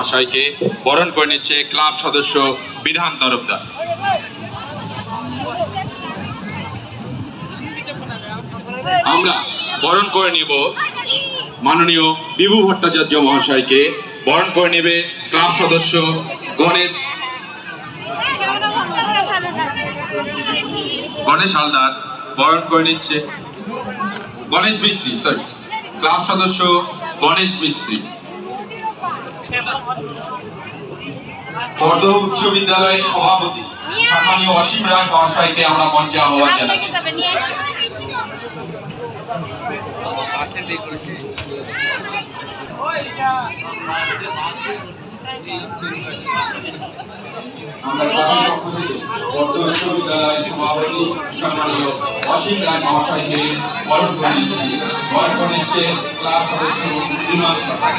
মহাশয়কে বরণ করে নিচ্ছে ক্লাব সদস্য বিধান তরফদার। আমরা বরণ করে নিব মাননীয় বিভু ভট্টাচার্য মহাশয়কে। বরণ করে নেবে ক্লাব সদস্য গণেশ হালদার। বরণ করে নিচ্ছে গণেশ মিস্ত্রি, ক্লাব সদস্য গণেশ মিস্ত্রি। বর্ধমান উচ্চ বিদ্যালয়ের সভাপতি সম্মানীয় অসীম রায় মহাশয়কে আমরা মঞ্চে আহ্বান জানাচ্ছি। উচ্চ বিদ্যালয়ের সভাপতি সম্মানীয় অসীম রায় মহাশয়কে বরণ করে নিচ্ছি। বরণ করে নিচ্ছে ক্লাব সদস্য বিমান সরকার।